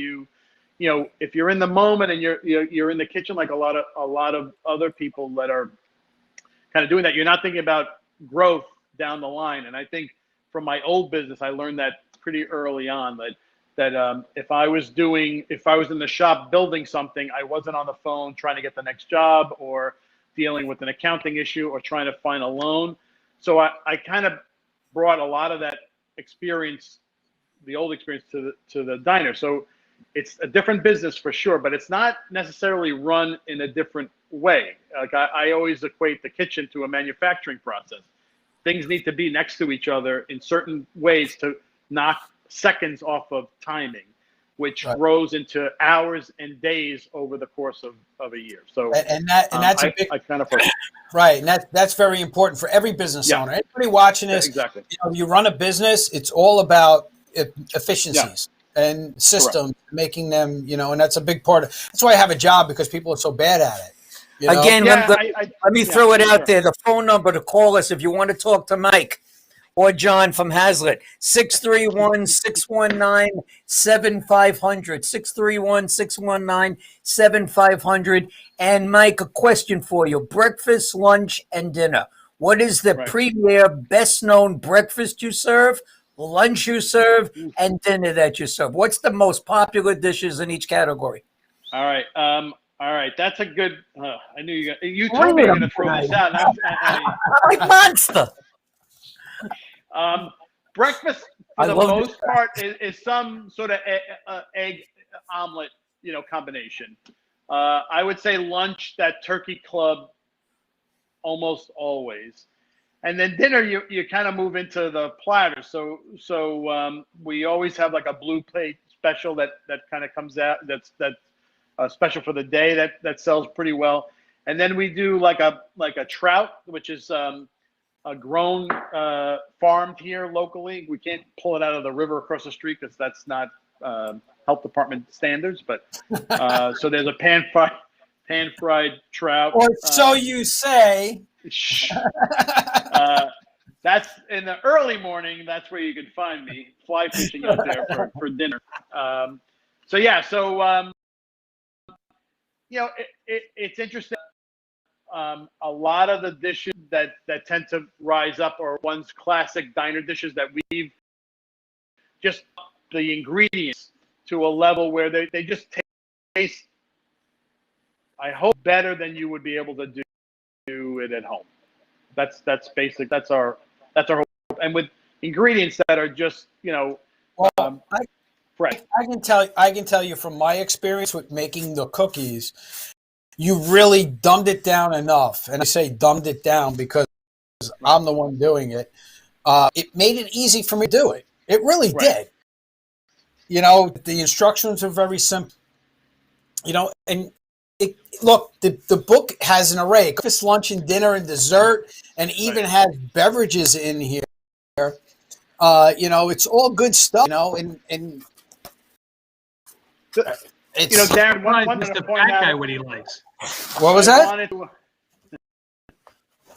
if you're in the moment and you're in the kitchen, like a lot of other people that are kind of doing that, you're not thinking about growth down the line. And I think from my old business, I learned that pretty early on that if I was in the shop building something, I wasn't on the phone trying to get the next job or dealing with an accounting issue or trying to find a loan. So I kind of brought a lot of that experience, the old experience, to the diner. So it's a different business for sure, but it's not necessarily run in a different way. Like I always equate the kitchen to a manufacturing process. Things need to be next to each other in certain ways to knock seconds off of timing, which grows into hours and days over the course of a year. So that's a big right, and that's very important for every business owner. Anybody watching this, exactly. You run a business, it's all about efficiencies. And systems, making them, and that's a big part of. That's why I have a job, because people are so bad at it. Again, let me throw it out there. The phone number to call us if you want to talk to Mike or John from Hazlitt, 631-619-7500, 631-619-7500. And Mike, a question for you. Breakfast, lunch, and dinner. What is the premier, best-known breakfast you serve, lunch you serve, and dinner that you serve? What's the most popular dishes in each category? All right. All right, that's a good. I knew you told me you were going to throw this out. Like monster. Breakfast for the most part is some sort of egg omelet, combination. I would say lunch, that turkey club, almost always, and then dinner you kind of move into the platter. So we always have like a blue plate special that kind of comes out. That's special for the day that sells pretty well, and then we do like a trout, which is a grown farmed here locally. We can't pull it out of the river across the street because that's not health department standards. But so there's a pan fried trout. Or so you say. That's in the early morning. That's where you can find me fly fishing out there for dinner. It's interesting. A lot of the dishes that tend to rise up are ones classic diner dishes that we've just the ingredients to a level where they just taste, I hope, better than you would be able to do it at home. That's basic. That's our hope. And with ingredients that are just fresh. I can tell you from my experience with making the cookies, you really dumbed it down enough. And I say dumbed it down because I'm the one doing it. It made it easy for me to do it. It really did. The instructions are very simple. And look, the book has an array: breakfast, lunch, and dinner, and dessert, and even has beverages in here. It's all good stuff. And it's, Darren, one Mr. thing to Fat point Guy out. what he likes. What was that?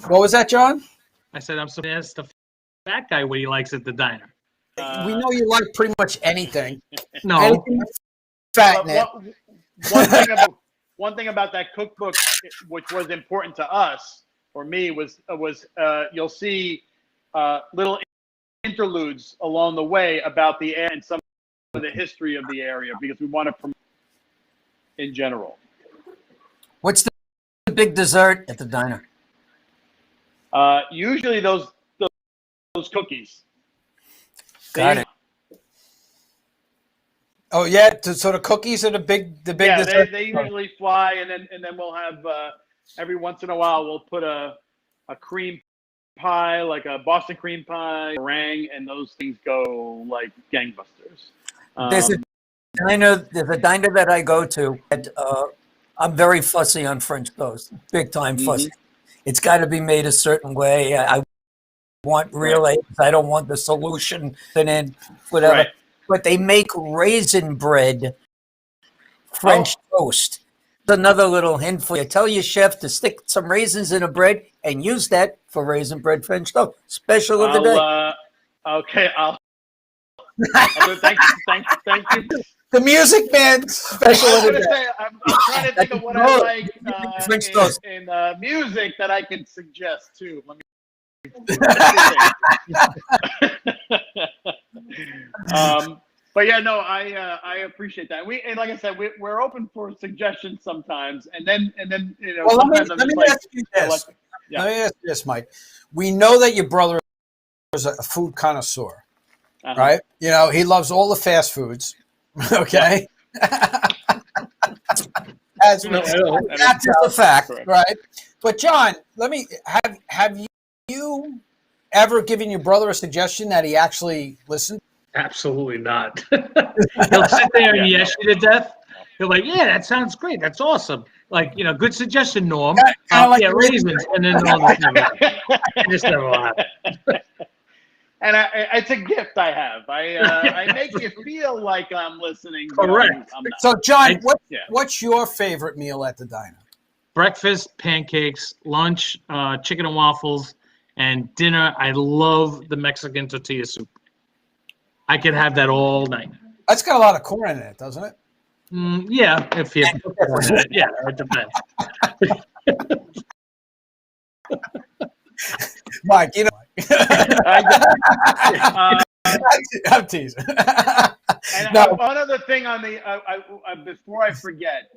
What was that, John? I said I'm surprised the Fat Guy what he likes at the diner. We know you like pretty much anything. No. Anything fattening. One thing about that cookbook, which was important to us, or me, was you'll see little interludes along the way about the area and some of the history of the area, because we want to promote in general. What's the big dessert at the diner? Usually those cookies. Got it. Oh yeah, so the cookies are the big dessert. They usually fly, and then we'll have every once in a while we'll put a cream pie, like a Boston cream pie, meringue, and those things go like gangbusters. There's a diner that I go to, and I'm very fussy on French toast, big time fussy. It's got to be made a certain way. I want real eggs. I don't want the solution in whatever. Right. But they make raisin bread French toast. Another little hint for you. Tell your chef to stick some raisins in a bread and use that for raisin bread French toast. Special of the day. Okay, I'll do. Thank you. The music man special of the day. I'm trying to think of what I like in music that I can suggest too. Let me. But yeah, no, I appreciate that. And like I said, we're open for suggestions sometimes, and then Well, let me ask you this. Let me ask you this, Mike. We know that your brother is a food connoisseur, right? He loves all the fast foods. Okay, that's just a fact, right? But John, have you ever given your brother a suggestion that he actually listened? Absolutely not. He'll sit there and yes you to death. He'll like, yeah, that sounds great. That's awesome. Like, good suggestion, Norm. Like raisins, and then all this just never happened. And it's a gift I have. I make you feel like I'm listening. Correct. I'm not. So, John, what's your favorite meal at the diner? Breakfast, pancakes, lunch, chicken and waffles, and dinner. I love the Mexican tortilla soup. I could have that all night. That's got a lot of corn in it, doesn't it? Yeah, if you put corn in it. Yeah, it depends. Mike, I'm teasing. And one other thing on the before I forget,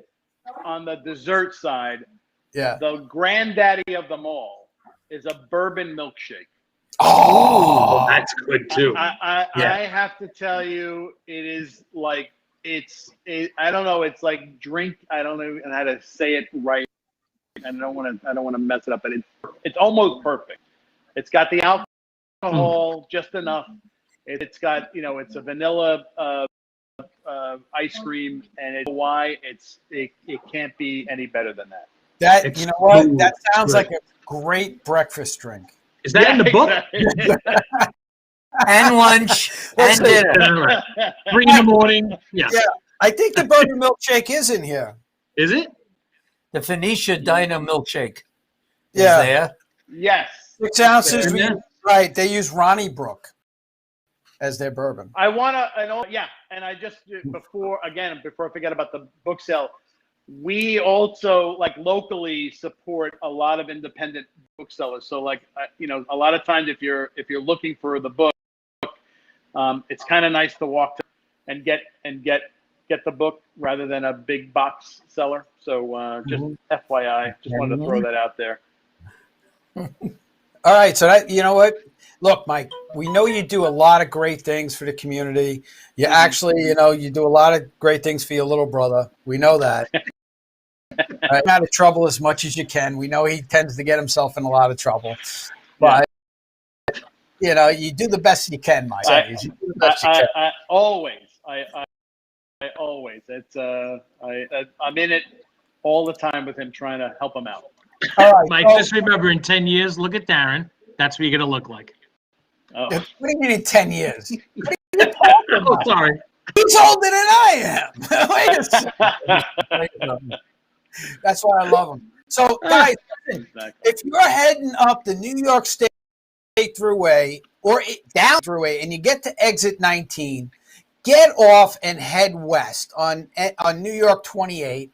on the dessert side, Yeah. the granddaddy of them all is a bourbon milkshake. Oh, that's good too. I have to tell you, it is like I don't know. It's like drink. I don't know how to say it right. I don't want to mess it up, but it's almost perfect. It's got the alcohol just enough. It's got it's a vanilla ice cream, and it can't be any better than that. That you know what? That sounds like a great breakfast drink. Is that in the book? Exactly. And lunch and dinner. 3 in the morning. Yeah. Yeah, I think the bourbon milkshake is in here. Is it? The Phoenicia Diner milkshake is Yeah. there. Yes. 6 ounces. Yeah. Right. They use Ronnie Brook as their bourbon. I want to, and I just, before I forget about the book sale, we also, like, locally support a lot of independent booksellers. So, like, a lot of times if you're looking for the book, it's kind of nice to walk to and get the book rather than a big box seller. So just FYI, just wanted to throw that out there. All right. So that, you know what? Look, Mike, we know you do a lot of great things for the community. You actually, you do a lot of great things for your little brother. We know that. Right? Out of trouble as much as you can. We know he tends to get himself in a lot of trouble. But, you do the best you can, Mike. You do the best you can. I always. It's I'm in it all the time with him, trying to help him out. All right, Mike, just remember, in 10 years, look at Darren. That's what you're going to look like. Oh. What do you mean in 10 years? Oh, sorry. He's older than I am. Wait a second. That's why I love him. So, guys, listen, if you're heading up the New York State Thruway or down Thruway and you get to exit 19, get off and head west on New York 28.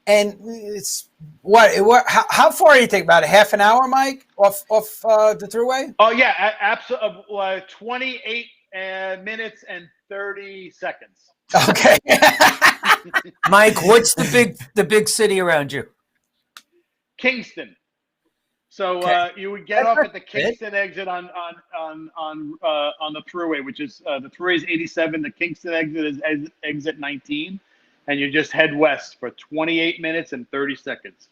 And it's how far do you think? About a half an hour, Mike, off the Thruway? Oh yeah, absolutely. 28 minutes and 30 seconds. Okay. Mike, what's the big city around you? Kingston. So you would get off at the Kingston exit on the Thruway, which is the Thruway is 87. The Kingston exit is exit 19. And you just head west for 28 minutes and 30 seconds.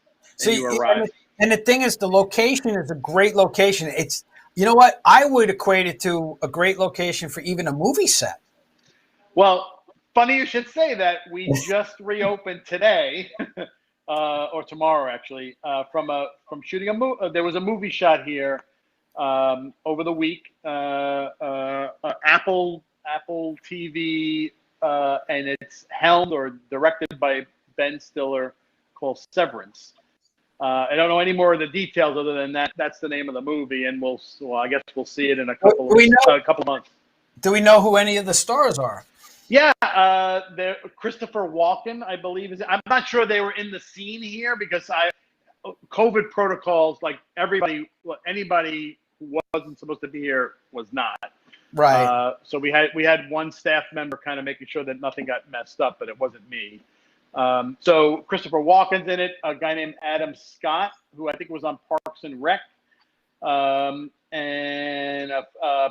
And you arrive. And the thing is, the location is a great location. It's, you know what? I would equate it to a great location for even a movie set. Well, funny you should say that. We just reopened today, or tomorrow actually, from shooting a movie. There was a movie shot here over the week. Apple TV. And it's helmed or directed by Ben Stiller, called Severance. I don't know any more of the details other than that. That's the name of the movie, and I guess we'll see it in a couple of months. Do we know who any of the stars are? Yeah, Christopher Walken, I believe is. I'm not sure they were in the scene here because COVID protocols, like anybody who wasn't supposed to be here was not. Right. So we had one staff member kind of making sure that nothing got messed up, but it wasn't me. So Christopher Walken's in it. A guy named Adam Scott, who I think was on Parks and Rec, and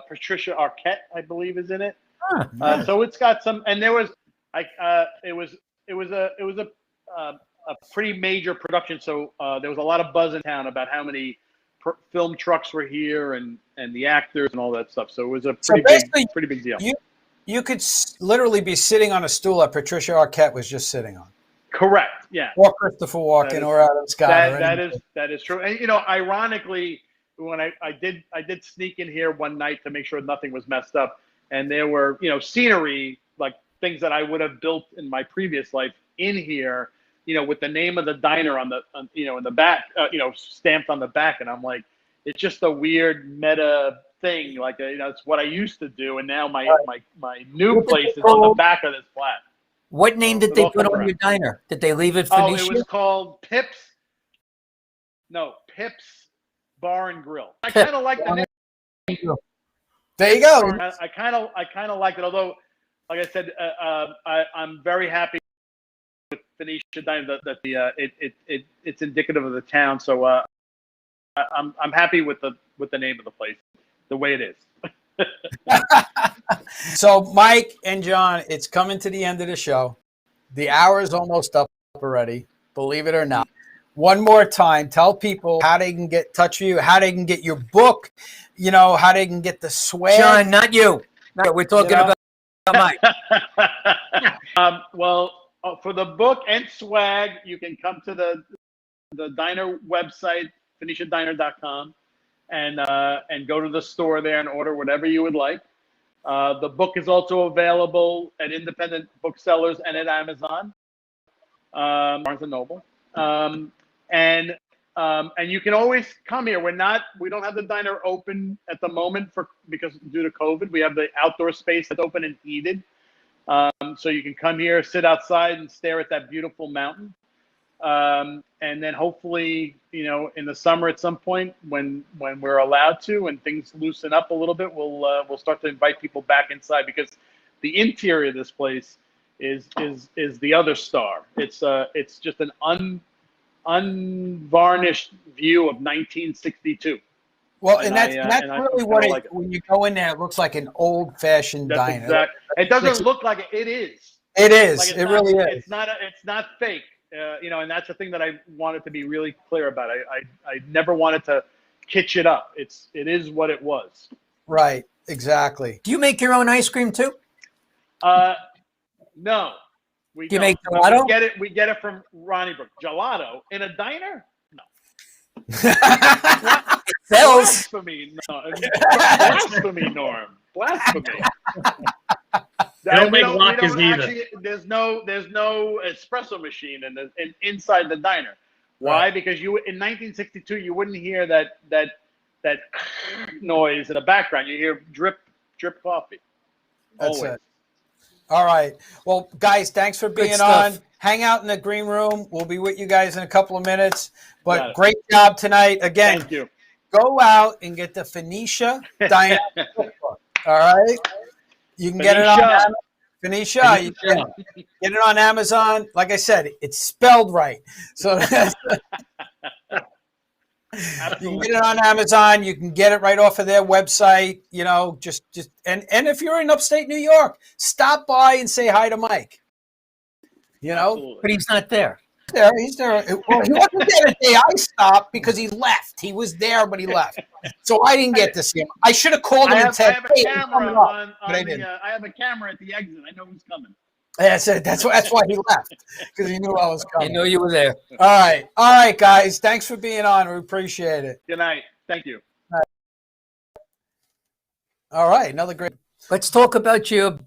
Patricia Arquette, I believe, is in it. Nice. So it's got some, and there was it was a pretty major production. So there was a lot of buzz in town about how many film trucks were here and the actors and all that stuff. So it was a pretty big deal. You could literally be sitting on a stool that Patricia Arquette was just sitting on. Correct. Yeah. Or Christopher Walken or Adam Scott. That is true. And ironically, when I did sneak in here one night to make sure nothing was messed up, and there were scenery, like things that I would have built in my previous life in here. With the name of the diner on the, in the back, stamped on the back. And I'm like, it's just a weird meta thing. Like, it's what I used to do. And now my new place is on the back of this flat. What name did they put on your diner? Did they leave it Phoenicia? Oh, it was called Pips Bar and Grill. I kind of like the name. There you go. I kind of like it. Although, like I said, I'm very happy Phoenicia Diner that it's indicative of the town. So I'm happy with the name of the place, the way it is. So, Mike and John, it's coming to the end of the show. The hour is almost up already, believe it or not. One more time, tell people how they can get in touch with you, how they can get your book, how they can get the swag. John, not you. No, we're talking about Mike. Well, for the book and swag, you can come to the diner website, PhoeniciaDiner.com, and go to the store there and order whatever you would like. The book is also available at independent booksellers and at Amazon, Barnes and Noble. And you can always come here. We don't have the diner open at the moment because due to COVID. We have the outdoor space that's open and heated. So you can come here, sit outside and stare at that beautiful mountain. And then hopefully, in the summer at some point when we're allowed to and things loosen up a little bit, we'll start to invite people back inside, because the interior of this place is the other star. It's just an unvarnished view of 1962. Well, and that's really what it, when you go in there, it looks like an old-fashioned diner. Exactly. It doesn't look like it is. It is. Like it really is. It's not fake. And that's the thing that I wanted to be really clear about. I never wanted to kitsch it up. It is what it was. Right. Exactly. Do you make your own ice cream too? No. Do you make gelato? We get it from Ronnie Brook. Gelato in a diner? No. It sells. Blasphemy. No. Blasphemy, Norm. Blasphemy. They don't make latkes either. Actually, there's no espresso machine inside the diner. Why? Right. Because in 1962 you wouldn't hear that noise in the background. You hear drip coffee. That's always. It. All right. Well, guys, thanks for being on. Hang out in the green room. We'll be with you guys in a couple of minutes. But great job tonight. Again, thank you. Go out and get the Phoenicia Diner cookbook. All right. You can get it on Phoenicia. You can get it on Amazon. Like I said, it's spelled right. So you can get it on Amazon. You can get it right off of their website. And if you're in upstate New York, stop by and say hi to Mike. Absolutely. But he's not there. He's there. Well, he wasn't there the day I stopped because he left. He was there, but he left. So I didn't get to see him. I should have called him and said, "Hey, I'm coming up." But I didn't. I have a camera at the exit. I know who's coming. That's it. That's why he left, because he knew I was coming. He knew you were there. All right, guys. Thanks for being on. We appreciate it. Good night. Thank you. All right, another great. Let's talk about your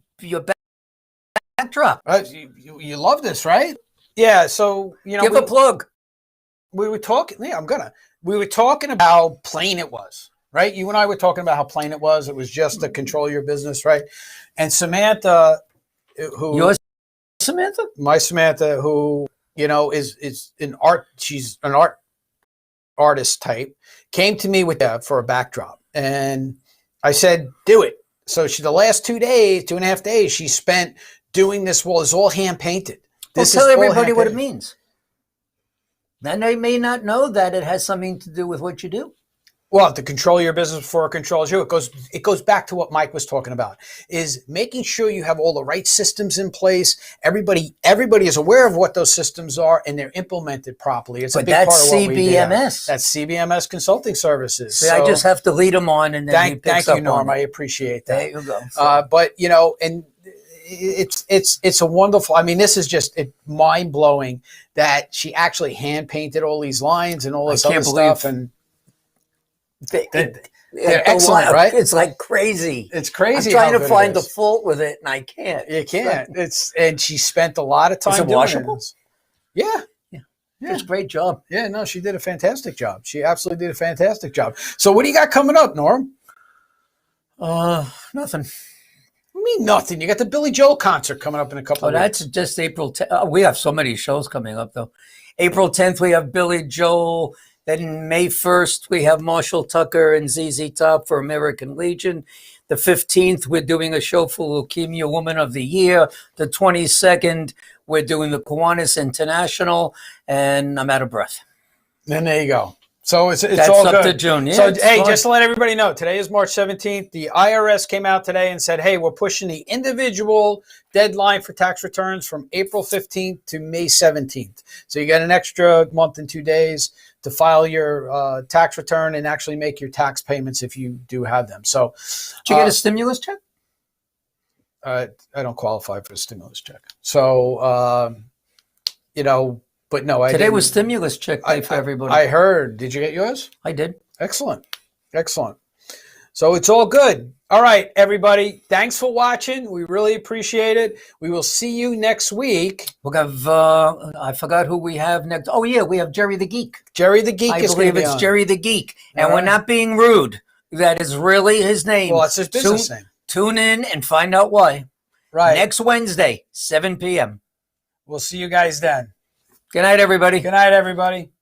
backdrop. You love this, right? Yeah. So give a plug. We were talking. Yeah, we were talking about how plain it was, right? You and I were talking about how plain it was. It was just to control your business, right? And Samantha, Yours, Samantha? My Samantha, who is an art. She's an artist type. Came to me with that for a backdrop, and I said, "Do it." So the last 2.5 days, she spent doing this wall. It's all hand painted. Tell everybody what it means. Then they may not know that it has something to do with what you do. Well, to control your business before it controls you. It goes back to what Mike was talking about, is making sure you have all the right systems in place. Everybody is aware of what those systems are and they're implemented properly. It's a big part of what we do. CBMS. That's CBMS Consulting Services. See, I just have to lead them on, and then thank you, Norm. I appreciate that. There you go. But and it's a wonderful. I mean, this is just mind blowing that she actually hand painted all these lines and all this other stuff, and they're excellent, right? It's like crazy. It's crazy. I'm trying to find the fault with it, and I can't. You can't. And she spent a lot of time doing washable? it. Yeah. It's a great job. Yeah, no, she did a fantastic job. She absolutely did a fantastic job. So what do you got coming up, Norm? Nothing. What do you mean nothing? You got the Billy Joel concert coming up in a couple of weeks. That's just April 10th. We have so many shows coming up, though. April 10th, we have Billy Joel. Then May 1st, we have Marshall Tucker and ZZ Top for American Legion. The 15th, we're doing a show for Leukemia Woman of the Year. The 22nd, we're doing the Kiwanis International, and I'm out of breath. And there you go. So it's That's all up good. to June. Yeah, So it's hey, fine. just to let everybody know, today is March 17th. The IRS came out today and said, hey, we're pushing the individual deadline for tax returns from April 15th to May 17th. So you got an extra month and 2 days to file your tax return and actually make your tax payments if you do have them. So Did you get a stimulus check? I don't qualify for a stimulus check. So, but no, Today was stimulus check day for everybody. I heard. Did you get yours? I did. Excellent. Excellent. So it's all good. All right, everybody. Thanks for watching. We really appreciate it. We will see you next week. We'll have, I forgot who we have next. Oh, yeah, we have Jerry the Geek. Jerry the Geek I is believe going to be it's on. Jerry the Geek. And All we're right. not being rude. That is really his name. Well, it's his business name. Tune in and find out why. Right. Next Wednesday, 7 p.m. We'll see you guys then. Good night, everybody. Good night, everybody.